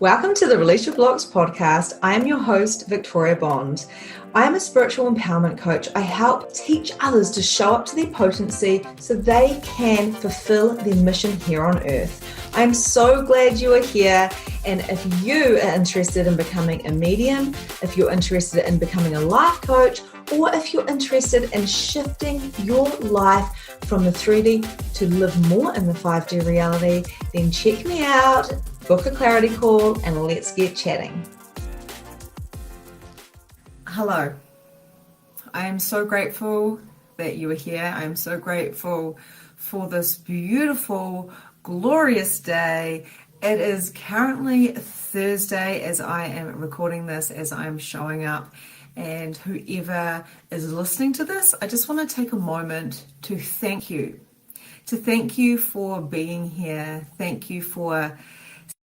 Welcome to the Release Your Blocks podcast. I am your host, Victoria Bond. I am a spiritual empowerment coach. I help teach others to show up to their potency so they can fulfill their mission here on earth. I am so glad you are here. And if you are interested in becoming a medium, if you're interested in becoming a life coach, or if you're interested in shifting your life from the 3D to live more in the 5D reality, then check me out, book a clarity call, and let's get chatting. Hello. I am so grateful that you are here. I am so grateful for this beautiful, glorious day. It is currently Thursday as I am recording this, as I am showing up. And whoever is listening to this, I just want to take a moment to thank you. To thank you for being here. Thank you for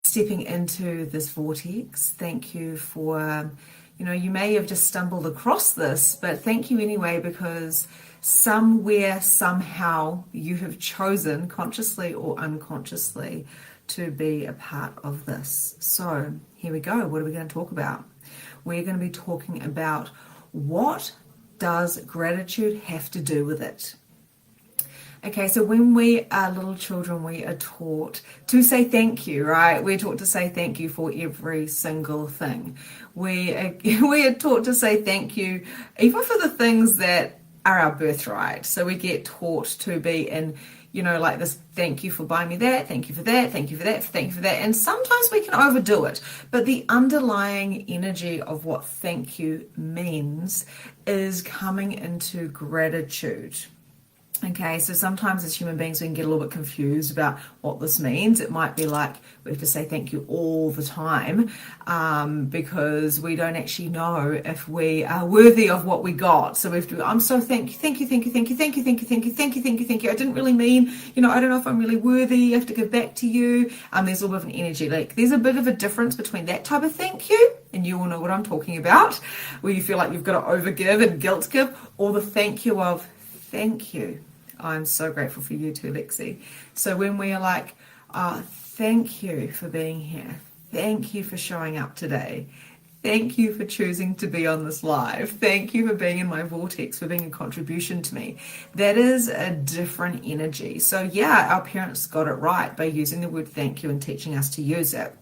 stepping into this vortex. Thank you for, you may have just stumbled across this, but thank you anyway, because somewhere, somehow, you have chosen, consciously or unconsciously, to be a part of this. So here we go. What are we going to talk about? We're going to be talking about what does gratitude have to do with it? Okay, so when we are little children, we are taught to say thank you, right? We're taught to say thank you for every single thing. We are taught to say thank you even for the things that are our birthright. So we get taught to be in, like this, thank you for buying me that, thank you for that, thank you for that, thank you for that. And sometimes we can overdo it. But the underlying energy of what thank you means is coming into gratitude. Okay, so sometimes as human beings we can get a little bit confused about what this means. It might be like we have to say thank you all the time because we don't actually know if we are worthy of what we got. So we have to, I'm so thank you. I didn't really mean, I don't know if I'm really worthy. I have to give back to you. There's a little bit of an energy. Like there's a bit of a difference between that type of thank you, and you all know what I'm talking about, where you feel like you've got to overgive and guilt give, or the thank you of thank you. I'm so grateful for you too, Lexi. So when we are like, thank you for being here. Thank you for showing up today. Thank you for choosing to be on this live. Thank you for being in my vortex, for being a contribution to me. That is a different energy. So yeah, our parents got it right by using the word thank you and teaching us to use it.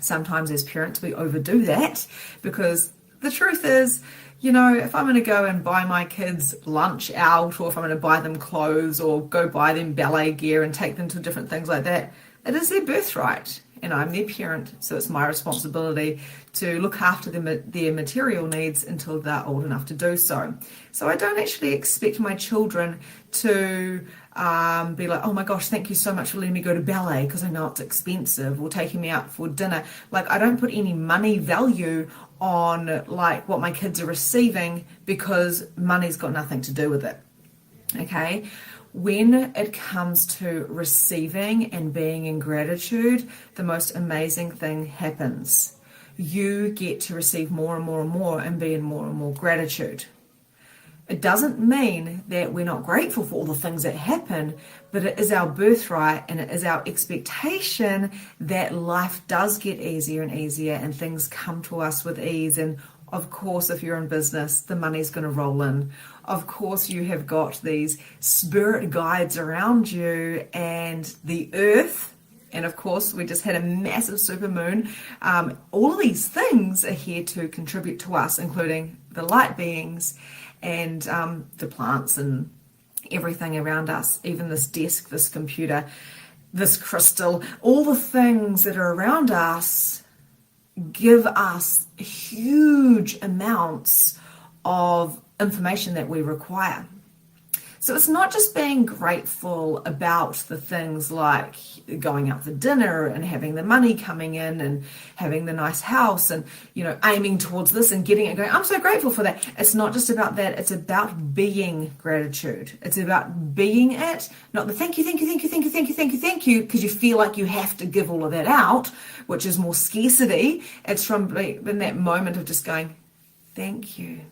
Sometimes as parents, we overdo that because the truth is, if I'm going to go and buy my kids lunch out, or if I'm going to buy them clothes or go buy them ballet gear and take them to different things like that, it is their birthright. And I'm their parent, so it's my responsibility to look after their material needs until they're old enough to do so. So I don't actually expect my children to be like, oh my gosh, thank you so much for letting me go to ballet because I know it's expensive, or taking me out for dinner. Like I don't put any money value on like what my kids are receiving because money's got nothing to do with it. Okay. When it comes to receiving and being in gratitude, the most amazing thing happens. You get to receive more and more and more and be in more and more gratitude. It doesn't mean that we're not grateful for all the things that happen, but it is our birthright and it is our expectation that life does get easier and easier and things come to us with ease. And of course, if you're in business, the money's going to roll in. Of course, you have got these spirit guides around you and the earth. And of course, we just had a massive supermoon. All of these things are here to contribute to us, including the light beings and the plants and everything around us, even this desk, this computer, this crystal, all the things that are around us give us huge amounts of information that we require. So it's not just being grateful about the things like going out for dinner and having the money coming in and having the nice house and, aiming towards this and getting it going. I'm so grateful for that. It's not just about that. It's about being gratitude. It's about being it, not the thank you, because you feel like you have to give all of that out, which is more scarcity. It's from in that moment of just going, thank you,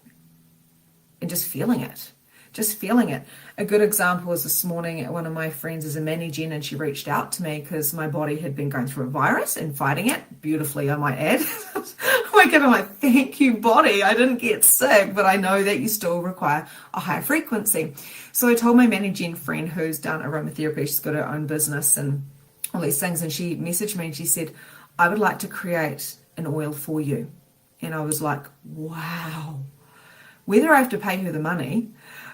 and just feeling it. just feeling it. A good example was this morning, one of my friends is a managing, and she reached out to me because my body had been going through a virus and fighting it beautifully, I might add. I wake up, I'm like, thank you, body. I didn't get sick, but I know that you still require a high frequency. So I told my managing friend who's done aromatherapy, she's got her own business and all these things, and she messaged me and she said, I would like to create an oil for you. And I was like, wow. Whether I have to pay her the money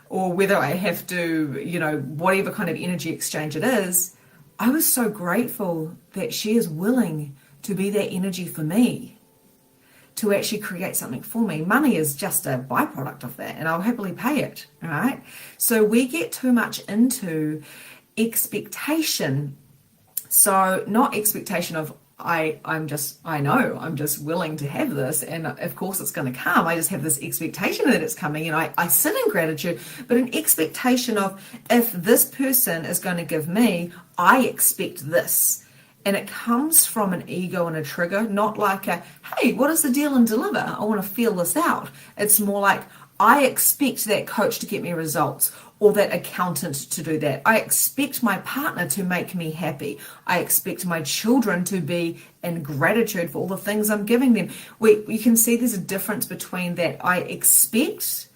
or whether I have to, you know, whatever kind of energy exchange it is, I was so grateful that she is willing to be that energy for me, to actually create something for me. Money is just a byproduct of that, and I'll happily pay it, all right? So we get too much into expectation. So not expectation of, I'm just willing to have this, and of course it's going to come. I just have this expectation that it's coming, and I sit in gratitude, but an expectation of, if this person is going to give me, I expect this. And it comes from an ego and a trigger, not like a, hey, what is the deal and deliver? I want to feel this out. It's more like, I expect that coach to get me results, or that accountant to do that. I expect my partner to make me happy. I expect my children to be in gratitude for all the things I'm giving them. You can see there's a difference between that I expect,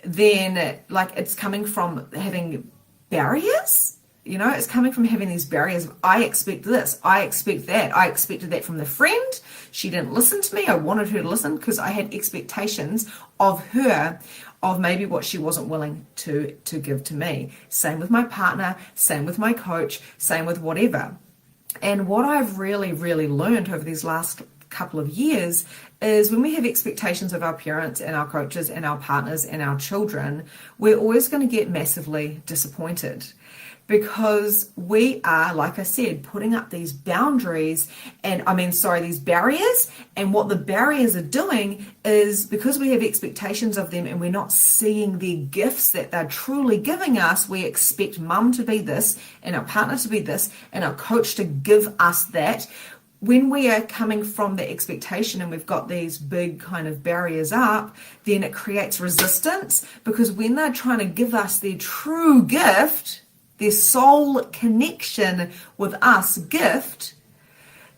then like it's coming from having barriers. You know, it's coming from having these barriers. I expect this, I expect that. I expected that from the friend. She didn't listen to me. I wanted her to listen because I had expectations of her, of maybe what she wasn't willing to give to me. Same with my partner, same with my coach, same with whatever. And what I've really, really learned over these last couple of years is when we have expectations of our parents and our coaches and our partners and our children, we're always going to get massively disappointed. Because we are, like I said, putting up these boundaries these barriers. And what the barriers are doing is, because we have expectations of them and we're not seeing the gifts that they're truly giving us, we expect mum to be this and our partner to be this and our coach to give us that. When we are coming from the expectation and we've got these big kind of barriers up, then it creates resistance, because when they're trying to give us their true gift, their soul connection with us gift,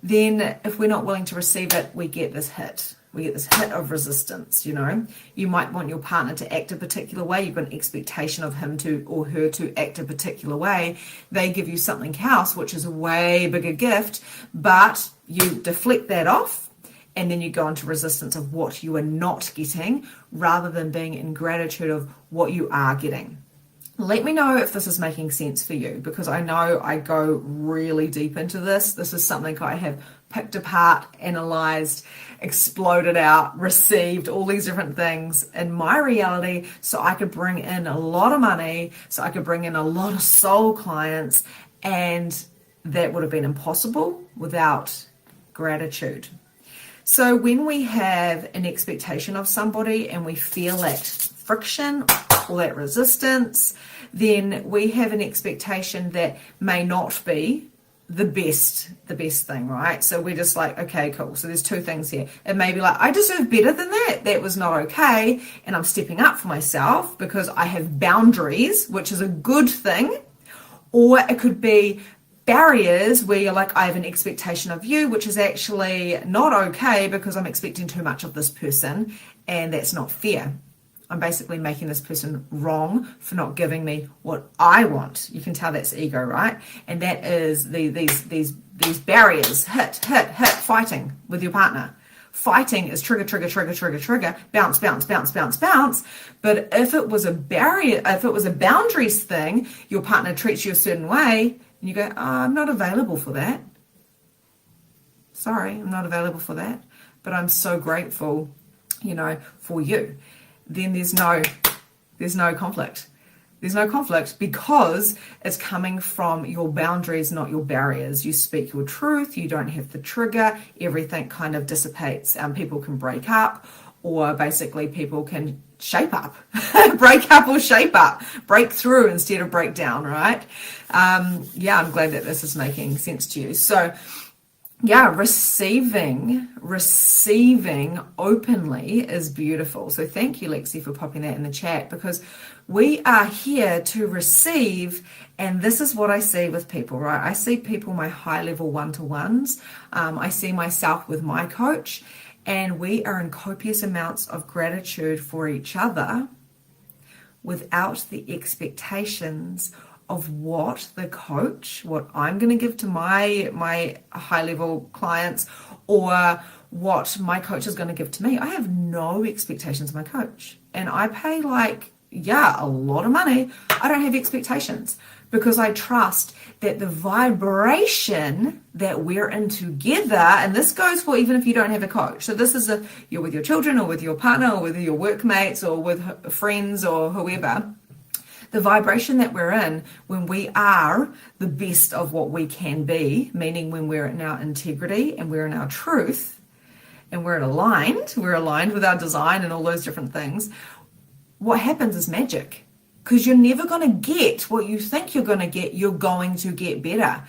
then if we're not willing to receive it, we get this hit. We get this hit of resistance, you know. You might want your partner to act a particular way. You've got an expectation of him to or her to act a particular way. They give you something else, which is a way bigger gift, but you deflect that off, and then you go into resistance of what you are not getting, rather than being in gratitude of what you are getting. Let me know if this is making sense for you, because I know I go really deep into this. This is something I have picked apart, analyzed, exploded out, received all these different things in my reality, so I could bring in a lot of money, so I could bring in a lot of soul clients, and that would have been impossible without gratitude. So when we have an expectation of somebody and we feel that friction or that resistance, then we have an expectation that may not be the best thing, right? So we're just like, okay, cool. So there's two things here. It may be like, I deserve better than that. That was not okay. And I'm stepping up for myself because I have boundaries, which is a good thing. Or it could be barriers where you're like, I have an expectation of you, which is actually not okay because I'm expecting too much of this person, and that's not fair. I'm basically making this person wrong for not giving me what I want. You can tell that's ego, right? And that is these barriers, hit, fighting with your partner. Fighting is trigger, bounce. But if it was a barrier, if it was a boundaries thing, your partner treats you a certain way, and you go, oh, I'm not available for that. Sorry, I'm not available for that. But I'm so grateful, for you. Then there's no conflict. There's no conflict because it's coming from your boundaries, not your barriers. You speak your truth. You don't have the trigger. Everything kind of dissipates. People can break up, or basically people can shape up. Break up or shape up. Break through instead of break down, right? I'm glad that this is making sense to you. So yeah, receiving openly is beautiful. So thank you, Lexi, for popping that in the chat, because we are here to receive. And this is what I see with people, right? I see people, my high level one-to-ones. I see myself with my coach, and we are in copious amounts of gratitude for each other without the expectations of what the coach, what I'm going to give to my high level clients, or what my coach is going to give to me. I have no expectations of my coach, and I pay a lot of money. I don't have expectations, because I trust that the vibration that we're in together, and this goes for even if you don't have a coach. So this is if you're with your children or with your partner or with your workmates or with friends or whoever. The vibration that we're in when we are the best of what we can be, meaning when we're in our integrity and we're in our truth and we're aligned with our design and all those different things, what happens is magic. Because you're never going to get what you think you're going to get, you're going to get better.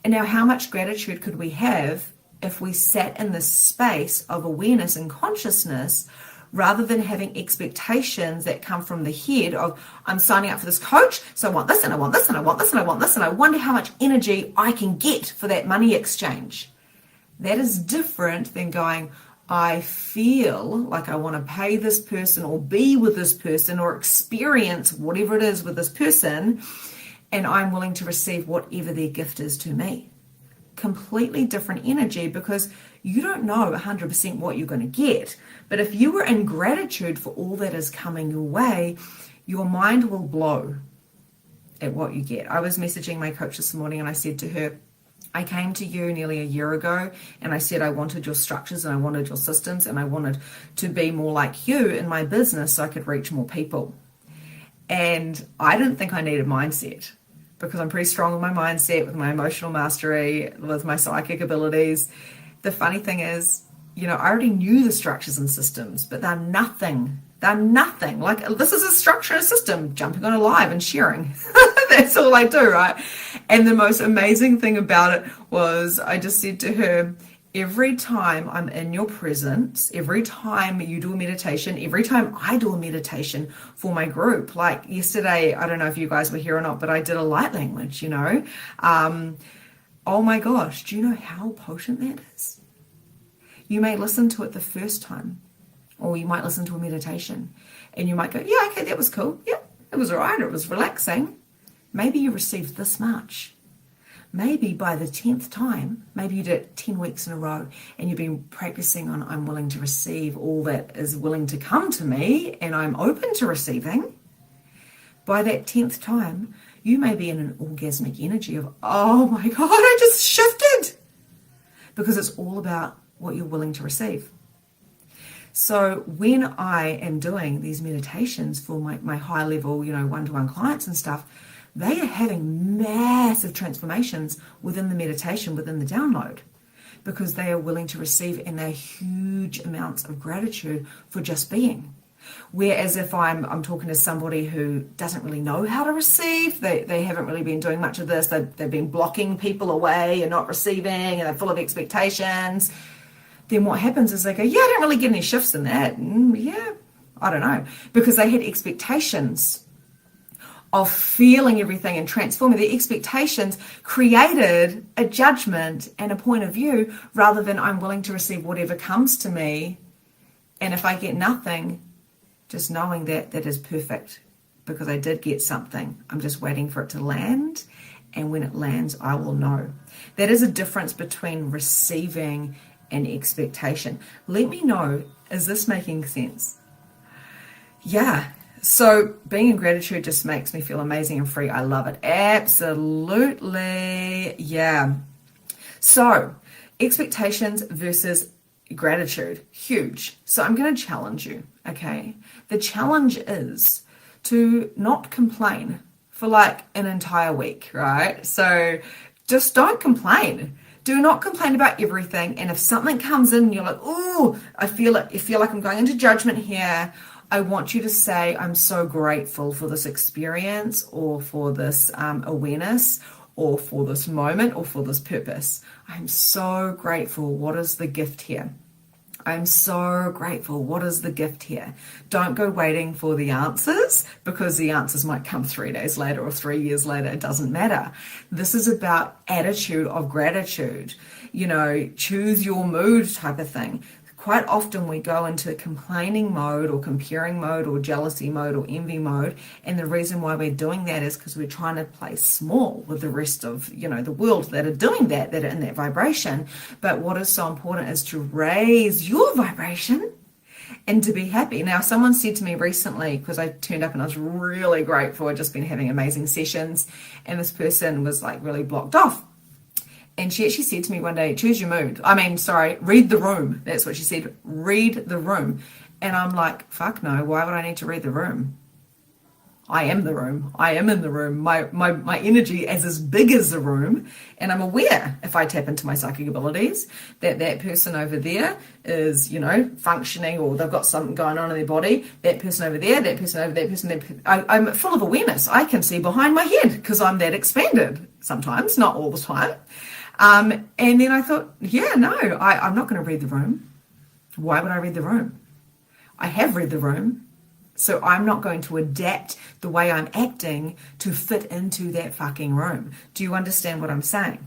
And now, how much gratitude could we have if we sat in this space of awareness and consciousness, rather than having expectations that come from the head of, I'm signing up for this coach, so I want this and I want this and I want this and I want this, and I wonder how much energy I can get for that money exchange. That is different than going, I feel like I want to pay this person or be with this person or experience whatever it is with this person, and I'm willing to receive whatever their gift is to me. Completely different energy, because you don't know 100% what you're going to get. But if you were in gratitude for all that is coming your way, your mind will blow at what you get. I was messaging my coach this morning and I said to her, I came to you nearly a year ago and I said I wanted your structures and I wanted your systems and I wanted to be more like you in my business so I could reach more people. And I didn't think I needed mindset, because I'm pretty strong with my mindset, with my emotional mastery, with my psychic abilities. The funny thing is, I already knew the structures and systems, but they're nothing. They're nothing. Like, this is a structure and a system, jumping on a live and sharing. That's all I do, right? And the most amazing thing about it was I just said to her, every time I'm in your presence, every time you do a meditation, every time I do a meditation for my group, like yesterday, I don't know if you guys were here or not, but I did a light language, oh my gosh, do you know how potent that is? You may listen to it the first time, or you might listen to a meditation and you might go, yeah, okay, that was cool. Yeah, it was all right. It was relaxing. Maybe you received this much. Maybe by the 10th time, maybe you did it 10 weeks in a row and you've been practicing on, I'm willing to receive all that is willing to come to me and I'm open to receiving. By that 10th time, you may be in an orgasmic energy of, oh my God, I just shifted. Because it's all about what you're willing to receive. So when I am doing these meditations for my high level, one-to-one clients and stuff, they are having massive transformations within the meditation, within the download, because they are willing to receive, and they're huge amounts of gratitude for just being. Whereas if I'm talking to somebody who doesn't really know how to receive, they haven't really been doing much of this, they've been blocking people away and not receiving, and they're full of expectations, then what happens is they go, yeah, I don't really get any shifts in that. Yeah, I don't know. Because they had expectations of feeling everything and transforming. The expectations created a judgment and a point of view, rather than I'm willing to receive whatever comes to me. And if I get nothing, just knowing that is perfect, because I did get something. I'm just waiting for it to land. And when it lands, I will know. That is a difference between receiving and expectation. Let me know, is this making sense? Yeah. So being in gratitude just makes me feel amazing and free. I love it. Absolutely. Yeah. So expectations versus gratitude, huge. So I'm going to challenge you. Okay. The challenge is to not complain for like an entire week, right? So just don't complain. Do not complain about everything. And if something comes in and you're like, oh, I feel like I'm going into judgment here, I want you to say, I'm so grateful for this experience or for this awareness, or for this moment or for this purpose. I'm so grateful. What is the gift here? I'm so grateful. What is the gift here? Don't go waiting for the answers, because the answers might come 3 days later or 3 years later. It doesn't matter. This is about attitude of gratitude. Choose your mood type of thing. Quite often we go into complaining mode or comparing mode or jealousy mode or envy mode. And the reason why we're doing that is because we're trying to play small with the rest of, the world that are doing that are in that vibration. But what is so important is to raise your vibration and to be happy. Now, someone said to me recently, because I turned up and I was really grateful. I'd just been having amazing sessions, and this person was like really blocked off. And she actually said to me one day, choose your mood. Read the room. That's what she said. Read the room. And I'm like, fuck no, why would I need to read the room? I am the room. I am in the room. My energy is as big as the room. And I'm aware, if I tap into my psychic abilities, that person over there is, functioning, or they've got something going on in their body. That person over there, that person over that person. I'm full of awareness. I can see behind my head because I'm that expanded sometimes, not all the time. And then I thought, I'm not going to read the room. Why would I read the room? I have read the room. So I'm not going to adapt the way I'm acting to fit into that fucking room. Do you understand what I'm saying?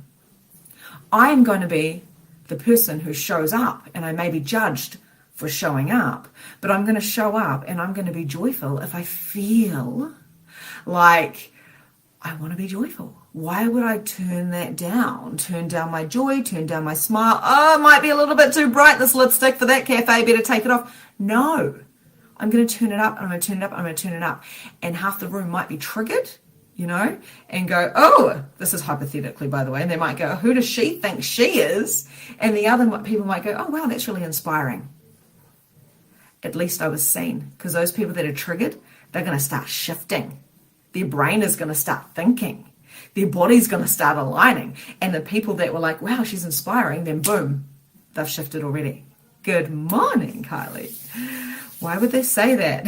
I'm going to be the person who shows up, and I may be judged for showing up, but I'm going to show up and I'm going to be joyful if I feel like I want to be joyful. Why would I turn that down? Turn down my joy, turn down my smile. Oh, it might be a little bit too bright, this lipstick for that cafe, better take it off. No. I'm going to turn it up, and I'm going to turn it up, and I'm going to turn it up. And half the room might be triggered, and go, oh, this is hypothetically, by the way. And they might go, who does she think she is? And the other people might go, oh, wow, that's really inspiring. At least I was seen. Because those people that are triggered, they're going to start shifting. Their brain is going to start thinking. Their body's going to start aligning. And the people that were like, wow, she's inspiring, then boom, they've shifted already. Good morning, Kylie. Why would they say that?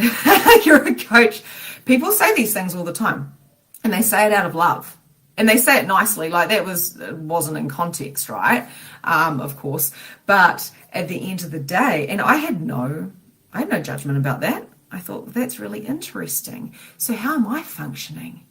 You're a coach. People say these things all the time, and they say it out of love, and they say it nicely. Like it wasn't in context, right? Of course. But at the end of the day, and I had no judgment about that. I thought that's really interesting. So how am I functioning?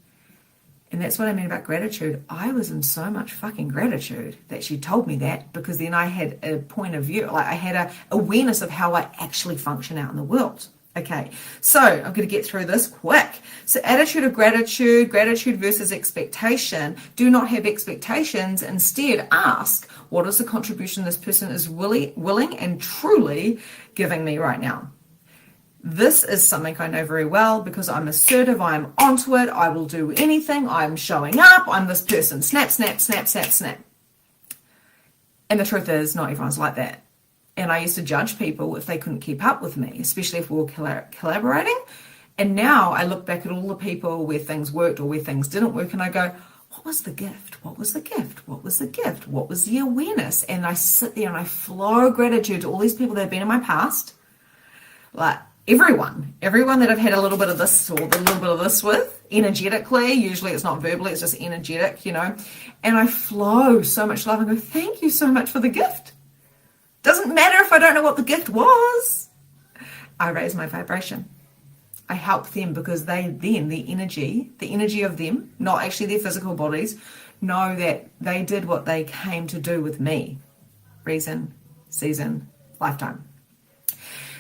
And that's what I mean about gratitude. I was in so much fucking gratitude that she told me that, because then I had a point of view, like I had a awareness of how I actually function out in the world. Okay, so I'm going to get through this quick. So attitude of gratitude, gratitude versus expectation. Do not have expectations. Instead, ask, what is the contribution this person is willing and truly giving me right now? This is something I know very well, because I'm assertive, I'm onto it, I will do anything, I'm showing up, I'm this person, snap, snap, snap, snap, snap. And the truth is, not everyone's like that. And I used to judge people if they couldn't keep up with me, especially if we were collaborating. And now I look back at all the people where things worked or where things didn't work, and I go, what was the gift? What was the gift? What was the gift? What was the awareness? And I sit there and I flow gratitude to all these people that have been in my past, like everyone that I've had a little bit of this or a little bit of this with, energetically. Usually it's not verbally, it's just energetic, and I flow so much love and go, thank you so much for the gift. Doesn't matter if I don't know what the gift was. I raise my vibration. I help them, because they then, the energy of them, not actually their physical bodies, know that they did what they came to do with me. Reason, season, lifetime.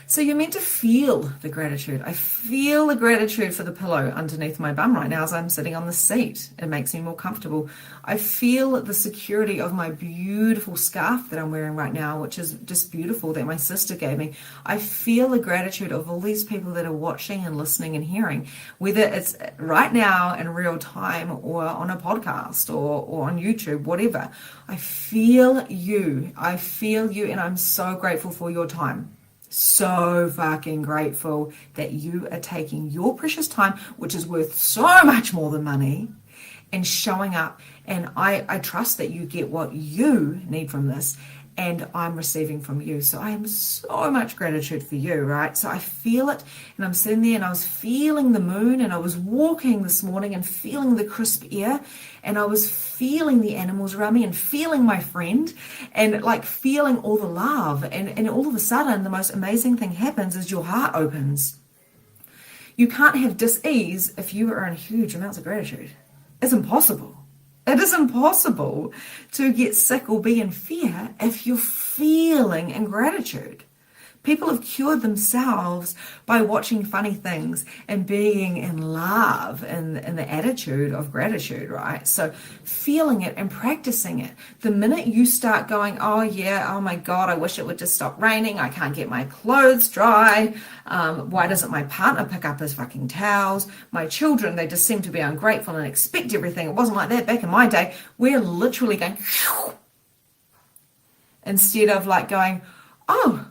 So you're meant to feel the gratitude. I feel the gratitude for the pillow underneath my bum right now as I'm sitting on the seat. It makes me more comfortable. I feel the security of my beautiful scarf that I'm wearing right now, which is just beautiful, that my sister gave me. I feel the gratitude of all these people that are watching and listening and hearing, whether it's right now in real time or on a podcast or on YouTube, whatever. I feel you, and I'm so grateful for your time. So fucking grateful that you are taking your precious time, which is worth so much more than money, and showing up. And I trust that you get what you need from this. and I'm receiving from you. So I am so much gratitude for you, right? So I feel it, and I'm sitting there and I was feeling the moon, and I was walking this morning and feeling the crisp air, and I was feeling the animals around me and feeling my friend and like feeling all the love. And all of a sudden, the most amazing thing happens is your heart opens. You can't have dis-ease if you are in huge amounts of gratitude. It's impossible. It is impossible to get sick or be in fear if you're feeling in gratitude. People have cured themselves by watching funny things and being in love and the attitude of gratitude, right? So feeling it and practicing it. The minute you start going, oh yeah, oh my God, I wish it would just stop raining. I can't get my clothes dry. Why doesn't my partner pick up his fucking towels? My children, they just seem to be ungrateful and expect everything. It wasn't like that back in my day. We're literally going, phew, instead of like going, oh,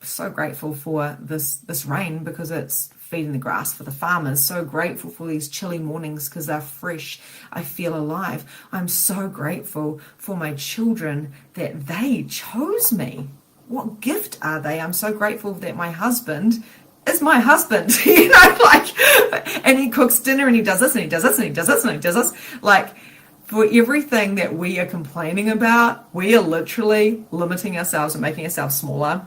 so grateful for this rain because it's feeding the grass for the farmers. So grateful for these chilly mornings because they're fresh. I feel alive. I'm so grateful for my children that they chose me. What gift are they? I'm so grateful that my husband is my husband, you know, like, and he cooks dinner and he does this and he does this and he does this and he does this. Like, for everything that we are complaining about, we are literally limiting ourselves and making ourselves smaller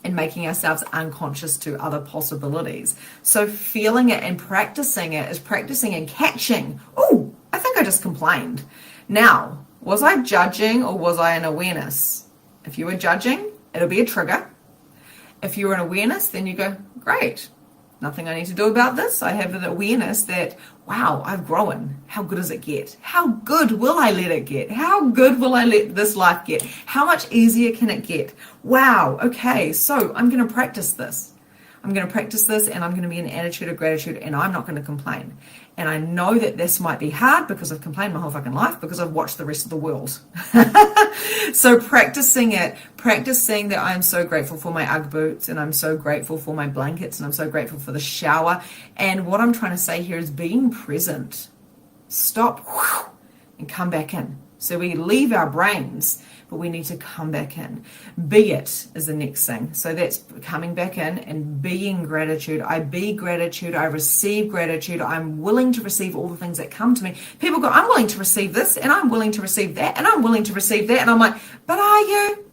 and making ourselves unconscious to other possibilities. So feeling it and practicing it is practicing and catching. Oh, I think I just complained. Now, was I judging or was I in awareness? If you were judging, it'll be a trigger. If you're in awareness, then you go, great. Nothing I need to do about this. I have an awareness that, wow, I've grown. How good does it get? How good will I let it get? How good will I let this life get? How much easier can it get? Wow, okay, so I'm going to practice this. I'm going to practice this and I'm going to be in an attitude of gratitude and I'm not going to complain. And I know that this might be hard because I've complained my whole fucking life because I've watched the rest of the world. So practicing it, practicing that I'm so grateful for my Ugg boots and I'm so grateful for my blankets and I'm so grateful for the shower. And what I'm trying to say here is being present. Stop and come back in. So we leave our brains, but we need to come back in. Be it is the next thing. So that's coming back in and being gratitude. I be gratitude. I receive gratitude. I'm willing to receive all the things that come to me. People go, I'm willing to receive this and I'm willing to receive that and I'm willing to receive that. And I'm like, but are you?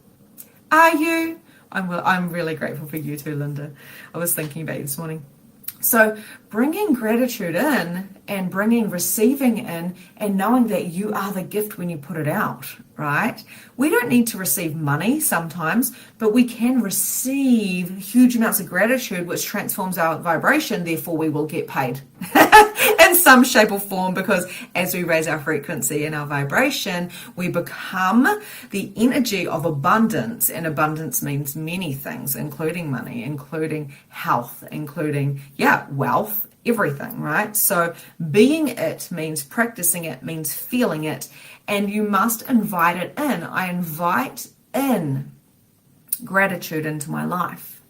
Are you? I'm really grateful for you too, Linda. I was thinking about you this morning. So bringing gratitude in and bringing receiving in and knowing that you are the gift when you put it out, right? We don't need to receive money sometimes, but we can receive huge amounts of gratitude, which transforms our vibration. Therefore, we will get paid in some shape or form, because as we raise our frequency and our vibration, we become the energy of abundance. And abundance means many things, including money, including health, including, wealth, everything, right? So being it means practicing it, means feeling it, and you must invite it in. I invite in gratitude into my life.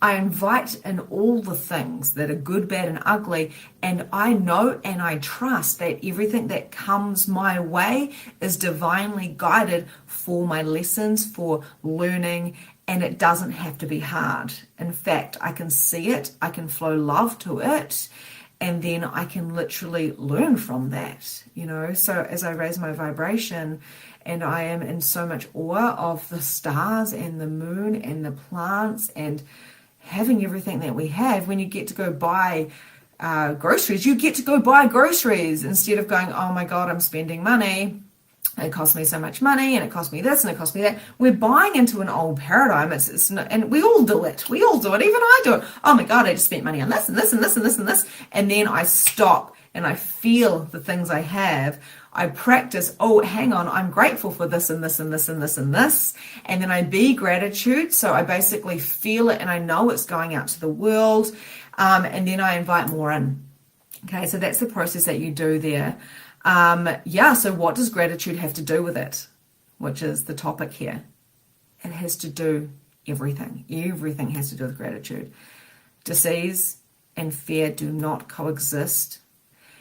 I invite in all the things that are good, bad, and ugly, and I know and I trust that everything that comes my way is divinely guided for my lessons, for learning, and it doesn't have to be hard. In fact, I can see it, I can flow love to it, and then I can literally learn from that, you know. So as I raise my vibration, and I am in so much awe of the stars and the moon and the plants and having everything that we have. When you get to go buy groceries, you get to go buy groceries instead of going, oh my God, I'm spending money. It cost me so much money and it cost me this and it cost me that. We're buying into an old paradigm. It's not, and we all do it. We all do it. Even I do it. Oh my God, I just spent money on this and this and this and this and this. And then I stop and I feel the things I have. I practice, oh, hang on, I'm grateful for this and this and this and this and this. And then I be gratitude. So I basically feel it and I know it's going out to the world. And then I invite more in. Okay, so that's the process that you do there. So what does gratitude have to do with it? Which is the topic here. It has to do everything. Everything has to do with gratitude. Disease and fear do not coexist.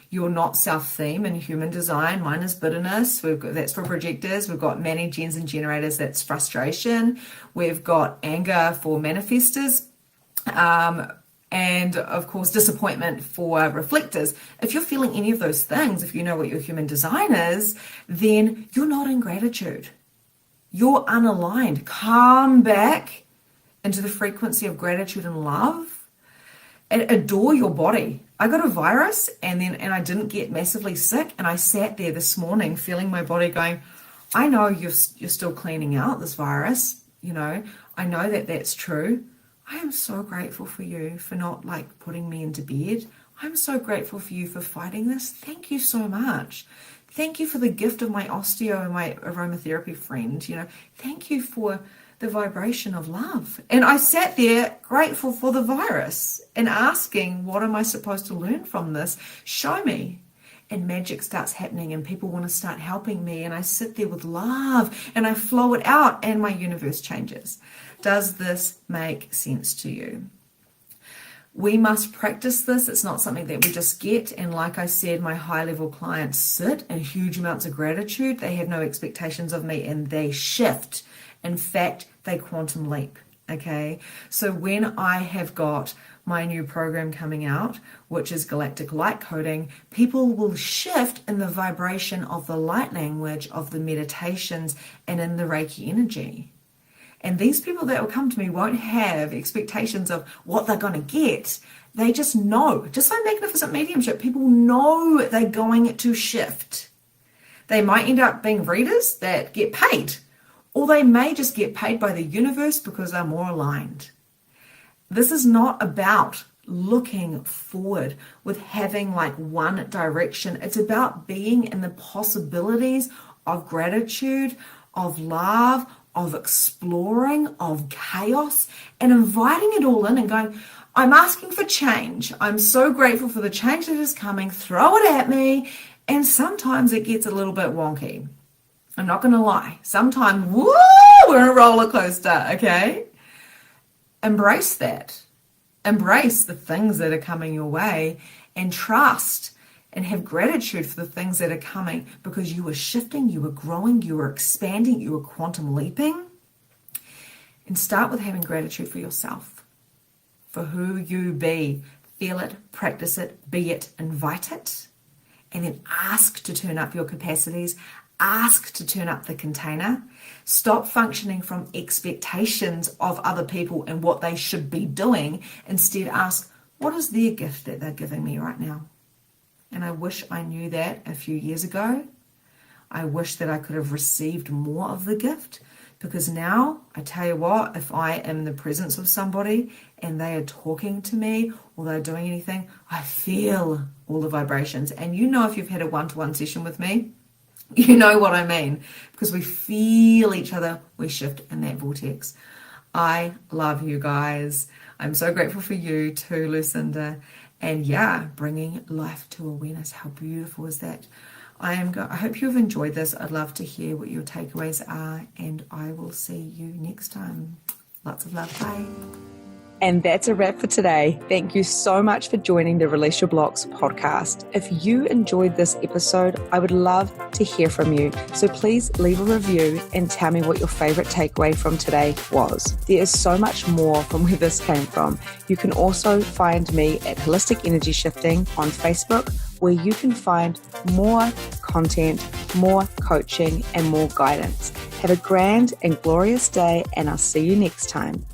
your not self theme in human design. Mine is bitterness. That's for projectors. We've got many gens and generators. That's frustration. We've got anger for manifestors. And of course, disappointment for reflectors. If you're feeling any of those things, if you know what your human design is, then you're not in gratitude. You're unaligned. Come back into the frequency of gratitude and love and adore your body. I got a virus and I didn't get massively sick, and I sat there this morning feeling my body going, I know you're still cleaning out this virus. I know that that's true. I am so grateful for you for not putting me into bed. I'm so grateful for you for fighting this. Thank you so much. Thank you for the gift of my osteo and my aromatherapy friend. Thank you for the vibration of love. And I sat there grateful for the virus and asking, what am I supposed to learn from this? Show me. And magic starts happening and people want to start helping me. And I sit there with love and I flow it out and my universe changes. Does this make sense to you? We must practice this. It's not something that we just get. And like I said, my high-level clients sit in huge amounts of gratitude. They have no expectations of me and they shift. In fact, they quantum leap. Okay? So when I have got my new program coming out, which is Galactic Light Coding, people will shift in the vibration of the light language, of the meditations, and in the Reiki energy. And these people that will come to me won't have expectations of what they're going to get. They just know. Just like magnificent mediumship, people know they're going to shift. They might end up being readers that get paid, or they may just get paid by the universe because they're more aligned. This is not about looking forward with having one direction. It's about being in the possibilities of gratitude, of love, of exploring, of chaos, and inviting it all in and going, I'm asking for change. I'm so grateful for the change that is coming. Throw it at me. And sometimes it gets a little bit wonky. I'm not going to lie. Sometimes, woo, we're in a roller coaster, okay? Embrace that. Embrace the things that are coming your way and trust and have gratitude for the things that are coming, because you are shifting, you are growing, you are expanding, you are quantum leaping. And start with having gratitude for yourself, for who you be. Feel it, practice it, be it, invite it, and then ask to turn up your capacities. Ask to turn up the container. Stop functioning from expectations of other people and what they should be doing. Instead, ask, what is their gift that they're giving me right now? And I wish I knew that a few years ago. I wish that I could have received more of the gift, because now, I tell you what, if I am in the presence of somebody and they are talking to me or they're doing anything, I feel all the vibrations. And if you've had a one-to-one session with me, you know what I mean, because we feel each other, we shift in that vortex. I love you guys. I'm so grateful for you too, Lucinda. And bringing life to awareness. How beautiful is that? I hope you've enjoyed this. I'd love to hear what your takeaways are, and I will see you next time. Lots of love. Bye. And that's a wrap for today. Thank you so much for joining the Release Your Blocks podcast. If you enjoyed this episode, I would love to hear from you. So please leave a review and tell me what your favorite takeaway from today was. There is so much more from where this came from. You can also find me at Holistic Energy Shifting on Facebook, where you can find more content, more coaching, and more guidance. Have a grand and glorious day, and I'll see you next time.